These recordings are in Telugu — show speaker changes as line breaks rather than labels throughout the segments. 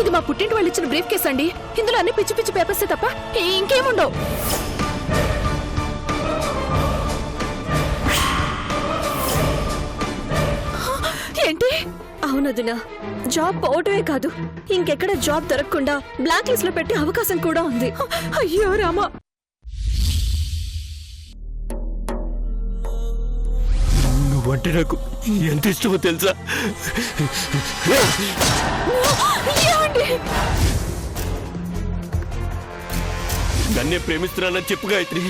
ఇది మా పుట్టింటి వాళ్ళు ఇచ్చిన బ్రీఫ్ కేస్ అండి. ఇందులో అన్ని పిచ్చి పిచ్చి పేపర్సే తప్ప ఇంకేముండవు. ఏంటి?
అవునదినా, జాబ్ పోవటమే కాదు, ఇంకెక్కడ జాబ్ దొరకకుండా బ్లాక్ లిస్ట్ లో పెట్టే అవకాశం కూడా ఉంది.
అయ్యో రామా.
నువ్వంటే నాకు ఎంత ఇష్టమో తెలుసా? నన్నే ప్రేమిస్తున్నానని చెప్పు గాయత్రి.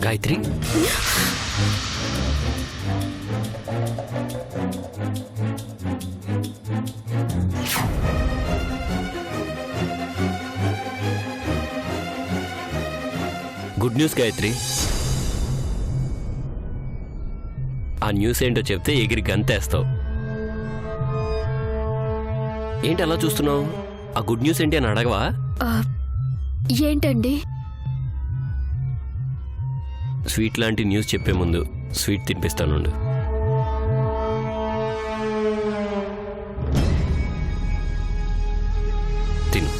Gayatri, good news Gayatri. ఆ న్యూస్ ఏంటో చెప్తే ఎగిరి గంతేస్తావు. ఏంటి అలా చూస్తున్నావు? ఆ గుడ్ న్యూస్ ఏంటి అని అడగవా?
ఏంటండి?
స్వీట్ లాంటి న్యూస్ చెప్పే ముందు స్వీట్ తినిపిస్తానుండు. తిను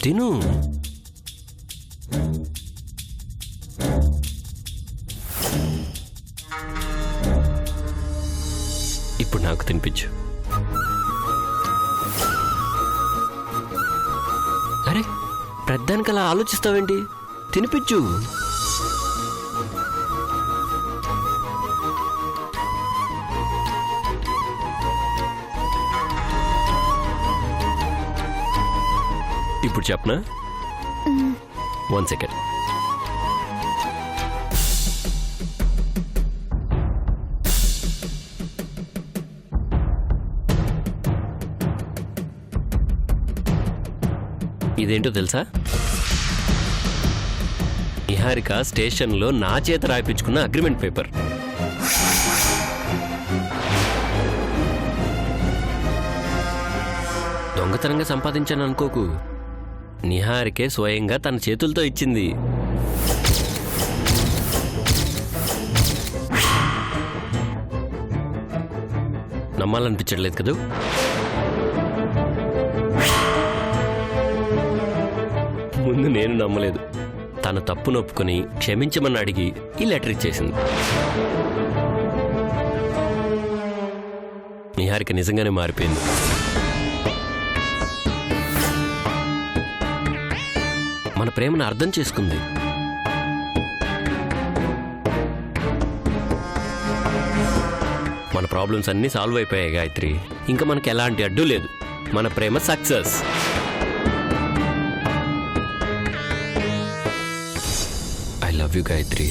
తిను. ఇప్పుడు నాకు తినిపించు. అరే, పెద్దానికి అలా ఆలోచిస్తావేంటి? తినిపించు. ఇప్పుడు చెప్పనా? 1 సెకండ్. ఇదేంటో తెలుసా? నిహారిక స్టేషన్లో నా చేత రాయించుకున్న అగ్రిమెంట్ పేపర్. దొంగతనంగా సంపాదించాను అనుకోకు. నిహారికే స్వయంగా తన చేతులతో ఇచ్చింది. నమ్మాలనిపించట్లేదు కదూ? ముందు నేను నమ్మలేదు. తను తప్పు నొప్పుకొని క్షమించమని అడిగి ఈ లెటర్ ఇచ్చేసింది. నిహారిక నిజంగానే మారిపోయింది. మన ప్రేమను అర్థం చేసుకుంది. మన ప్రాబ్లమ్స్ అన్నీ సాల్వ్ అయిపోయాయి గాయత్రి. ఇంకా మనకి ఎలాంటి అడ్డు లేదు. మన ప్రేమ success. I love you, Gayatri.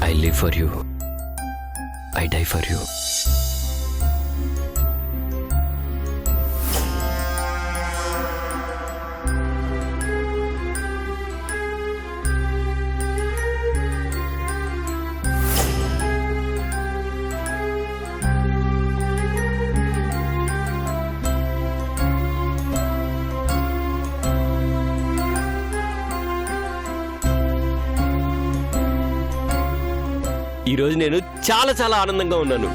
I live for you. I die for you. ఈరోజు నేను చాలా చాలా ఆనందంగా ఉన్నాను.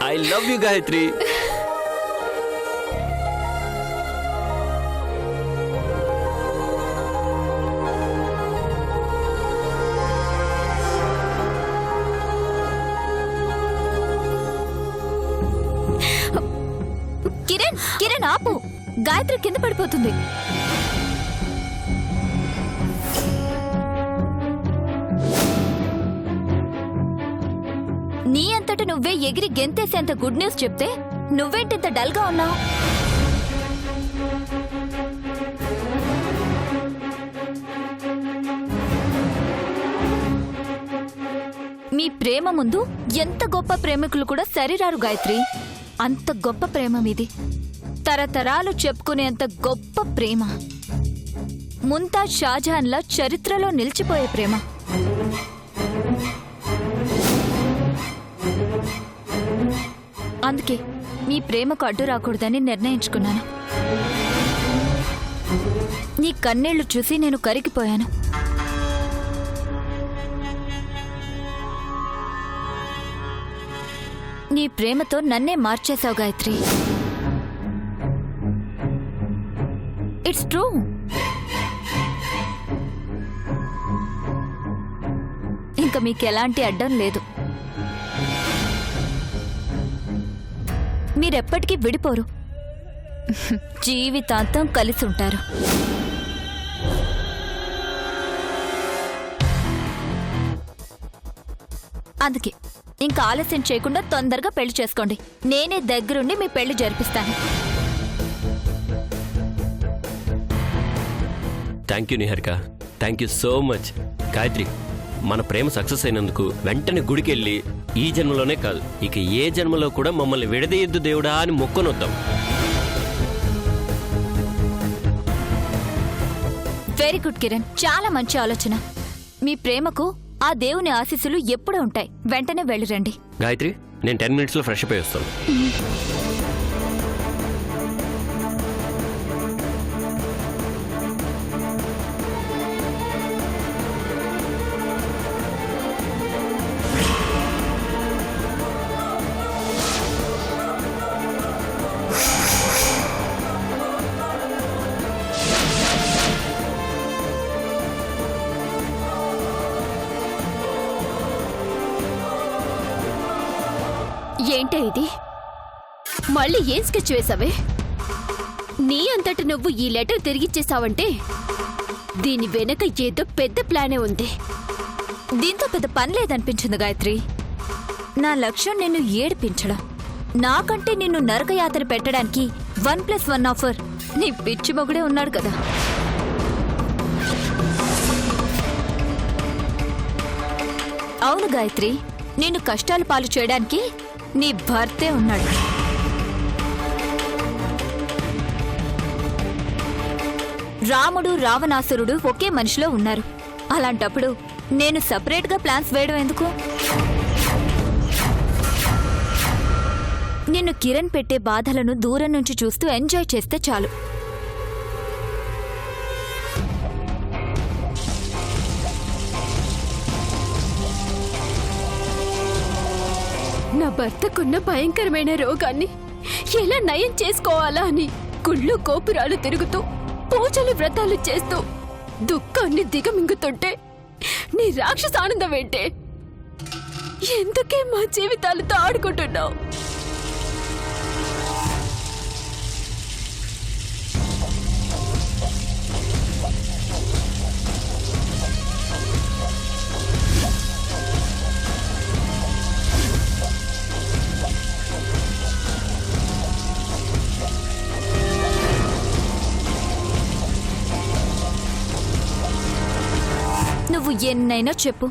I love you Gayatri.
Fan ఆపు, గాయత్రి కింద పడిపోతుంది. నీ అంతట నువ్వే ఎగిరి గెంతేసేంత గుడ్ న్యూస్ చెప్తే నువ్వేంటింత డల్గా ఉన్నావు? మీ ప్రేమ ముందు ఎంత గొప్ప ప్రేమికులు కూడా సరిరారు గాయత్రి. అంత గొప్ప ప్రేమ మీది, తరతరాలు చెప్పుకునేంత గొప్ప ప్రేమ. ముంతాజ్ షాజహాన్లా చరిత్రలో నిలిచిపోయే ప్రేమ. అందుకే మీ ప్రేమకు అడ్డు రాకూడదని నిర్ణయించుకున్నాను. నీ కన్నీళ్లు చూసి నేను కరిగిపోయాను. నీ ప్రేమతో నన్నే మార్చేశావు గాయత్రి. It's true. ఇంకా మీకెలాంటి అడ్డం లేదు. మీరెప్పటికీ విడిపోరు, జీవితాంతం కలిసి ఉంటారు. అందుకే ఇంకా ఆలస్యం చేయకుండా తొందరగా పెళ్లి చేసుకోండి. నేనే దగ్గరుండి మీ పెళ్లి జరిపిస్తాను.
Thank you Niharika, thank you so much. Gayatri, మన ప్రేమ సక్సెస్ అయినందుకు వెంటనే గుడికెళ్ళి ఈ జన్మలోనే కాదు ఇక ఏ జన్మలో కూడా మమ్మల్ని విడదీయద్దు దేవుడా అని మొక్కనొద్దాం.
వెరీ గుడ్ కిరణ్, చాలా మంచి ఆలోచన. మీ ప్రేమకు ఆ దేవుని ఆశీస్సులు ఎప్పుడూ ఉంటాయి. వెంటనే వెళ్ళిరండి.
గాయత్రి, నేను 10 minutesలో ఫ్రెష్ అప్ అయి వస్తాను.
ఏంటే ఇది? మళ్ళీ ఏం స్కెచ్ వేసావే? నీ అంతట నువ్వు ఈ లెటర్ తిరిగిచ్చేసావంటే దీని వెనక ఏదో పెద్ద ప్లానే ఉంది. దీంతో పెద్ద పని లేదనిపించింది గాయత్రి. నా లక్ష్యం నిన్ను ఏడిపించడం. నాకంటే నిన్ను నరకయాత్ర పెట్టడానికి 1+1 ఆఫర్ నీ పిచ్చి మొగుడే ఉన్నాడు కదా. అవును గాయత్రి, నిన్ను కష్టాలు పాలు చేయడానికి నీ భర్తే ఉన్నాడు. రాముడు రావణాసురుడు ఒకే మనిషిలో ఉన్నారు. అలాంటప్పుడు నేను సపరేట్గా ప్లాన్స్ వేయడం ఎందుకు? నిన్ను కిరణ్ పెట్టే బాధలను దూరం నుంచి చూస్తూ ఎంజాయ్ చేస్తే చాలు. నా భర్తకున్న భయంకరమైన రోగాన్ని ఎలా నయం చేసుకోవాలా అని గుళ్ళు గోపురాలు తిరుగుతూ పూజలు వ్రతాలు చేస్తూ దుఃఖాన్ని దిగమింగుతుంటే నీ రాక్షస ఆనందం ఏంటే? ఎందుకే మా జీవితాలతో ఆడుకుంటున్నావు? నువ్వు ఎన్నైనా చెప్పు,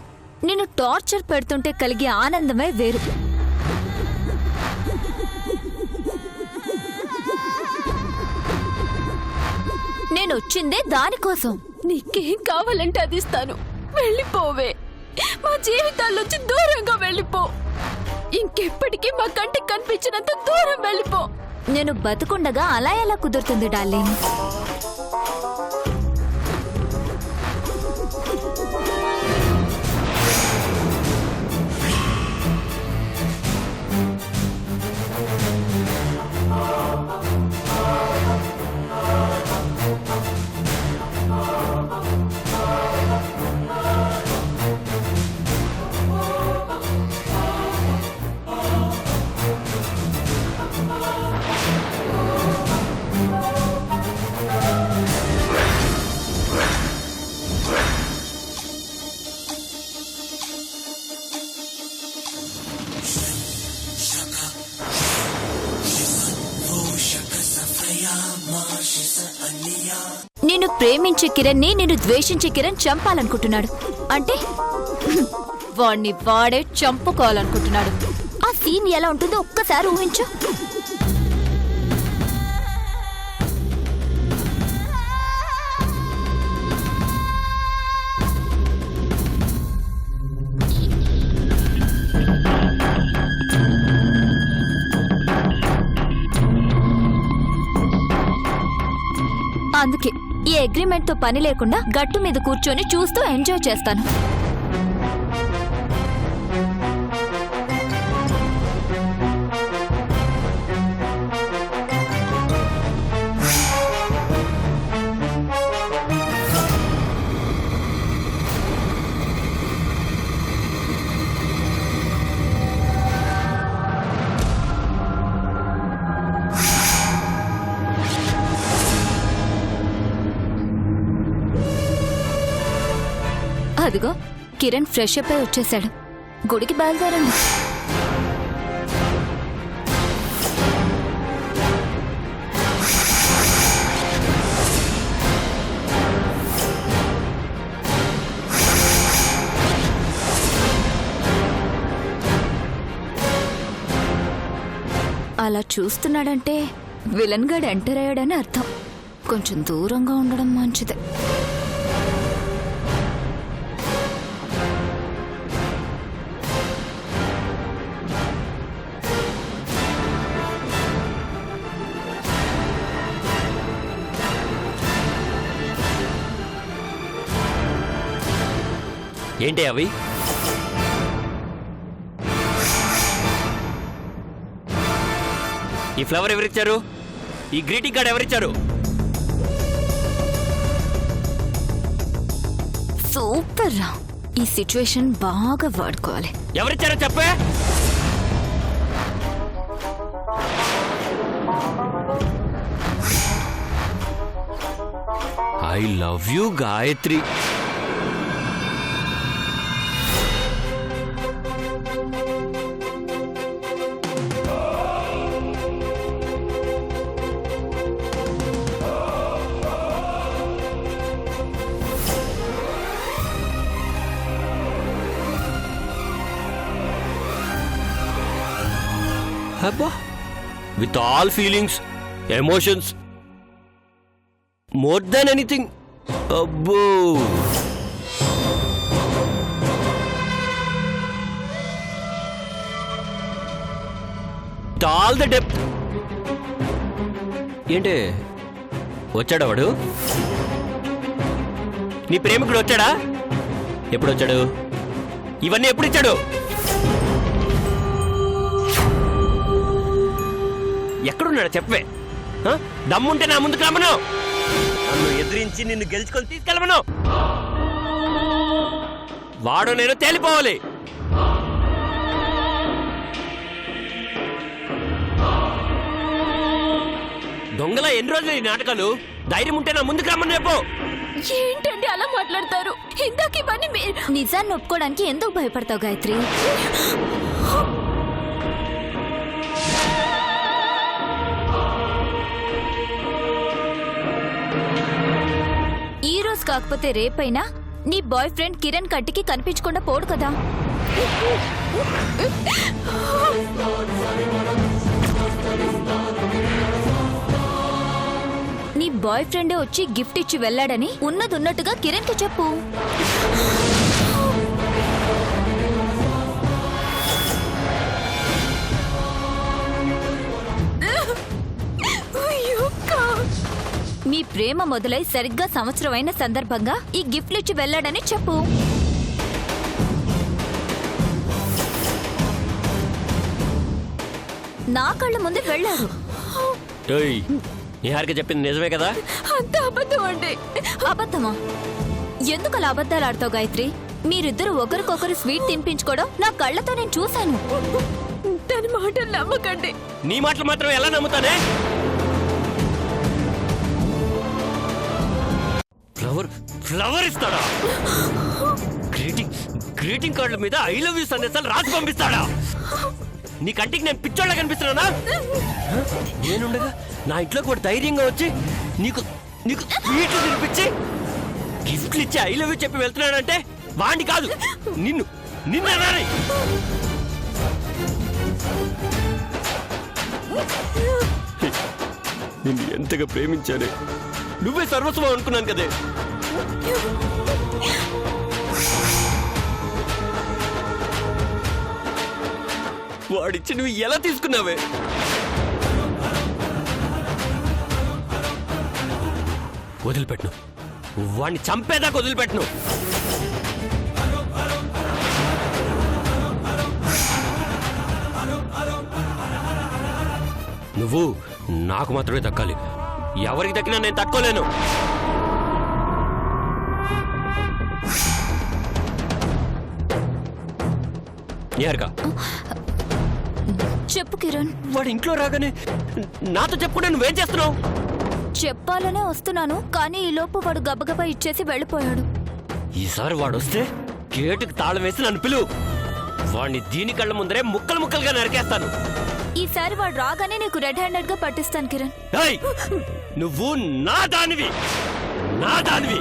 నిన్ను టార్చర్ పెడుతుంటే కలిగే ఆనందమే వేరు. నేనొచ్చిందే దానికోసం. నీకేం కావాలంటే అది ఇస్తాను. వెళ్ళిపోవే, మా జీవితాల్లోంచి దూరంగా వెళ్ళిపో. ఇంకెప్పటికీ మా కంటికి కనిపించినంత దూరం వెళ్ళిపో. నేను బతుకుండగా అలా ఎలా కుదురుతుంది డార్లింగ్?
నిన్ను ప్రేమించే కిరణ్ని నిన్ను ద్వేషించే కిరణ్ చంపాలనుకుంటున్నాడు. అంటే వాణ్ణి వాడే చంపుకోవాలనుకుంటున్నాడు. ఆ సీన్ ఎలా ఉంటుందో ఒక్కసారి ఊహించు. అందుకే ఈ అగ్రిమెంట్ తో పని లేకుండా గట్టు మీద కూర్చొని చూస్తూ ఎంజాయ్ చేస్తాను. అదిగో కిరణ్ ఫ్రెష్ అప్ అయి వచ్చేశాడు. గుడికి బయలుదేరండి. అలా చూస్తున్నాడంటే విలన్ గాడు ఎంటర్ అయ్యాడని అర్థం. కొంచెం దూరంగా ఉండడం మంచిదే.
ఏంటి అవి? ఈ ఫ్లవర్ ఎవరిచ్చారు? ఈ గ్రీటింగ్ కార్డ్ ఎవరిచ్చారు?
సూపర్ రా. ఈ సిచ్యువేషన్ బాగా వాడుకోవాలి.
ఎవరిచ్చారో చెప్పే. I love you Gayatri. అబ్బా, with all feelings, emotions, more than anything. అబ్బో, ఆల్ ద డెప్త్. ఏంటి వచ్చాడా వాడు? నీ ప్రేమికుడు వచ్చాడా? ఎప్పుడు వచ్చాడు? ఇవన్నీ ఎప్పుడు ఇచ్చాడు? ఎక్కడున్నాడు చెప్పే. దమ్ముంటే నా ముందుకు రమ్మను. నన్ను ఎదిరించి నిన్ను గెలుచుకొని తీసుకెళ్ళమను. వాడు నేను తేలిపోవాలి. దొంగల ఎన్ని రోజులు ఈ నాటకాలు? ధైర్యం ఉంటే నా ముందుకు రమ్మని చెప్పు.
ఏంటండి అలా మాట్లాడతారు? ఇందాక ఇవన్నీ
నిజాన్ని ఒప్పుకోవడానికి ఎందుకు భయపడతావు గాయత్రి? ఈ రోజు కాకపోతే రేపైనా నీ బాయ్ ఫ్రెండ్ కిరణ్ కంటికి కనిపించకుండా పోడు కదా. నీ బాయ్ ఫ్రెండే వచ్చి గిఫ్ట్ ఇచ్చి వెళ్ళాడని ఉన్నదున్నట్టుగా కిరణ్ కి చెప్పు. మీ ప్రేమ మొదలై సరిగ్గా సంవత్సరం అయిన సందర్భంగా ఈ గిఫ్ట్లు ఇచ్చి వెళ్ళాడని చెప్పు. నా కళ్ళ ముందే వెళ్ళాడు.
చెప్పింది నిజమే కదా?
అంత అబద్ధం అండి.
అబద్ధమా? ఎందుకు అలా అబద్ధాలు ఆడతావు గాయత్రి? మీరిద్దరు ఒకరికొకరు స్వీట్ తినిపించుకోవడం నా కళ్ళతో నేను చూశాను.
తన మాటలు నమ్మకండి.
నీ మాటలు మాత్రం ఎలా నమ్ముతానే? ఫ్లవర్ ఇస్తాడా? గ్రీటింగ్ కార్డుల మీద ఐ లవ్ యూ సందేశాలు రాసి పంపిస్తాడా? నీ కంటికి నేను పిచ్చోళ్ళ కనిపిస్తున్నానా? నేనుండగా నా ఇంట్లోకి కూడా ధైర్యంగా వచ్చి నీకు నీకు స్వీట్లు తినిపించి గిఫ్ట్లు ఇచ్చి ఐ లవ్ యూ చెప్పి వెళ్తున్నాడంటే వాణ్ణి కాదు నిన్ను నిన్నరాని నిన్ను ఎంతగా ప్రేమించానే, నువ్వే సర్వస్వం అనుకున్నాను కదే. వాడిచ్చి నువ్వు ఎలా తీసుకున్నావే? వదిలిపెట్టును, వాడిని చంపేదాకా వదిలిపెట్టును. నువ్వు నాకు మాత్రమే దక్కాలి, ఎవరికి దక్కినా నేను తట్టుకోలేను. నిహారిక,
చెప్పు కిరణ్.
వాడు ఇంట్లో రాగానే నాతో చెప్పుకుంటే నువ్వేం చేస్తున్నావు?
చెప్పాలనే వస్తున్నాను, కానీ ఈలోపు వాడు గబగబా ఇచ్చేసి వెళ్ళిపోయాడు.
ఈసారి వాడు వస్తే గేటుకు తాళం వేసి నన్ను పిలువు. వాడిని దీని కళ్ళ ముందరే ముక్కలు ముక్కలుగా నరికేస్తాను.
ఈసారి వాడు రాగానే నీకు రెడ్ హ్యాండెడ్ గా పట్టిస్తాను కిరణ్.
ఏయ్! నువ్వు నా దానివి, నా దానివి.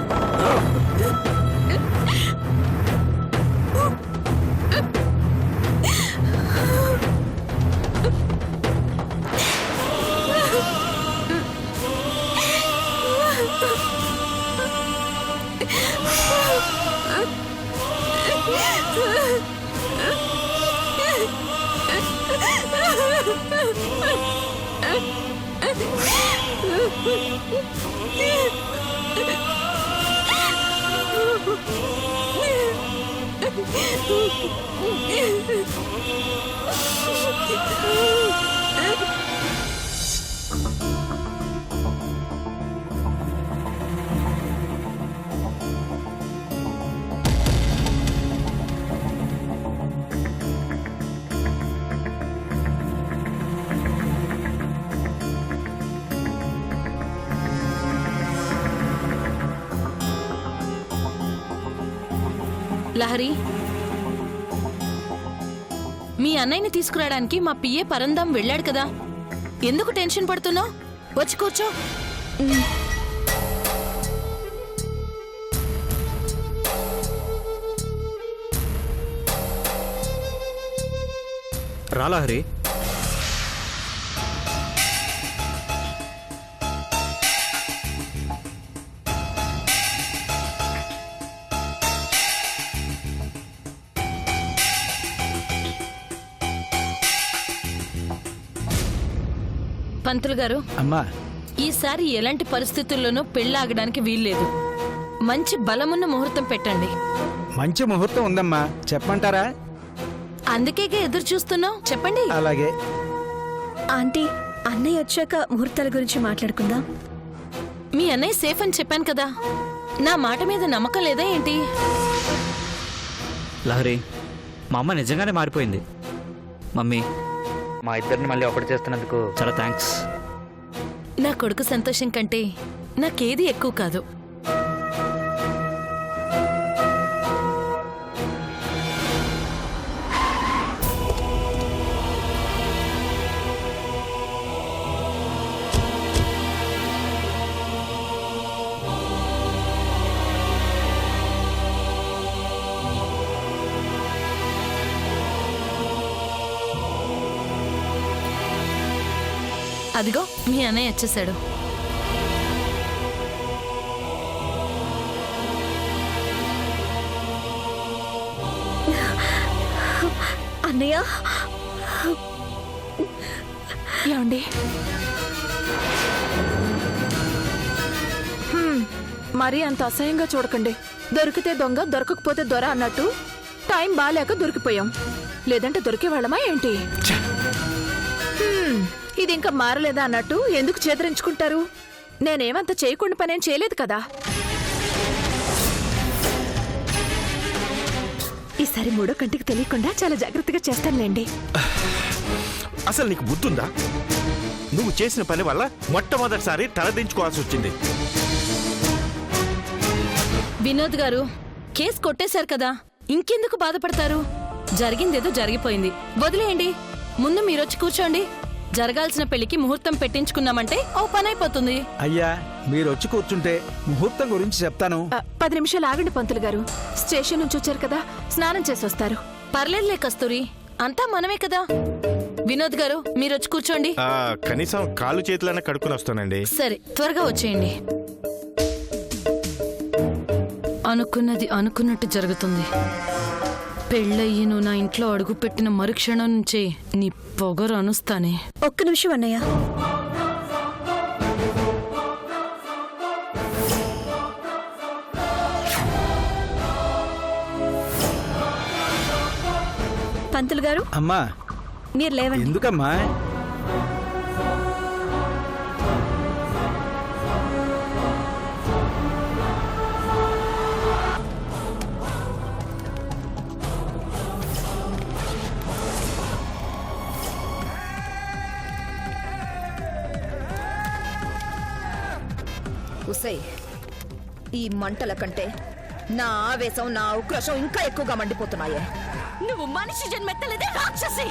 లహరి, మీ అన్నయ్యని తీసుకురావడానికి మా పిఏ పరందాం వెళ్ళాడు కదా, ఎందుకు టెన్షన్ పడుతున్నావు? వచ్చి కూర్చో.
రాలా హరి.
పంతులు గారు,
అమ్మా,
ఈసారి ఎలాంటి పరిస్థితుల్లోనూ పెళ్ళాగడానికి వీల్లేదు. మంచి బలమున్న ముహూర్తం పెట్టండి.
మంచి ముహూర్తం ఉందమ్మా, చెప్పమంటారా?
అందుకే ఎదురు చూస్తున్నావు, చెప్పండి.
అలాగే.
ఆంటీ, అన్నయ్య వచ్చాక ముహూర్తాల గురించి మాట్లాడుకుందాం.
మీ అన్నయ్య సేఫ్ అని చెప్పాను కదా, నా మాట మీద నమ్మకం లేదా ఏంటి?
లహరి, మా అమ్మ నిజంగానే మారిపోయింది. మమ్మీ, మా ఇద్దరిని మళ్ళీ ఒకటి చేస్తున్నందుకు చాలా థ్యాంక్స్.
నా కొడుకు సంతోషం కంటే నాకేది ఎక్కువ కాదు. అదిగో మీ అన్నయ్య వచ్చేసాడు.
అన్నయ్య,
ఏమండి, మరీ అంత అసహ్యంగా చూడకండి. దొరికితే దొంగ, దొరకకపోతే దొర అన్నట్టు టైం బాలేక దొరికిపోయాం. లేదంటే దొరికేవాళ్ళమా ఏంటి? ఇది ఇంకా మారలేదా అన్నట్టు ఎందుకు చేదరించుకుంటారు? నేనేమంత చేయకుండా పనేం చేయలేదు కదా. ఈసారి మూడో కంటికి తెలియకుండా చాలా జాగ్రత్తగా చేస్తానులేండి.
అసలు నీకు బుద్ధుందా? నువ్వు చేసిన పని వల్ల మొట్టమొదటిసారి తలదించుకోవాల్సి వచ్చింది.
వినోద్ గారు, కేసు కొట్టేశారు కదా, ఇంకెందుకు బాధపడతారు? జరిగిందేదో జరిగిపోయింది, వదిలేయండి. ముందు మీరొచ్చి కూర్చోండి. జరగాల్సిన పెళ్లికి ముహూర్తం పెట్టించుకున్నామంటే ఓ పని అయిపోతుంది.
అయ్యా మీరు వచ్చి కూర్చుంటే ముహూర్తం గురించి చెప్తాను.
10 నిమిషాలు ఆగండి పంతులు గారు. స్టేషన్ నుంచి వచ్చారు కదా, స్నానం చేసి వస్తారు.
పర్లేదులే కస్తూరి, అంతా మనమే కదా. వినోద్ గారు మీరు వచ్చి కూర్చోండి.
కనీసం కాళ్ళు చేతులైనా కడుక్కుని వస్తానండి.
సరే త్వరగా వచ్చేయండి. అనుకున్నది అనుకున్నట్టు జరుగుతుంది. పెళ్ళయ్యి నువ్వు నా ఇంట్లో అడుగుపెట్టిన మరుక్షణం నుంచే నీ పొగరు అనుస్తానే.
ఒక్క నిమిషం అన్నయ్య. పంతులు గారు
అమ్మా
మీరు లేవండి.
ఎందుకమ్మా?
ఉసై, ఈ మంటల కంటే నా ఆవేశం, నా ఉక్రోషం ఇంకా ఎక్కువగా మండిపోతున్నాయే.
నువ్వు మనిషి జన్మెత్తలేదే రాక్షసి.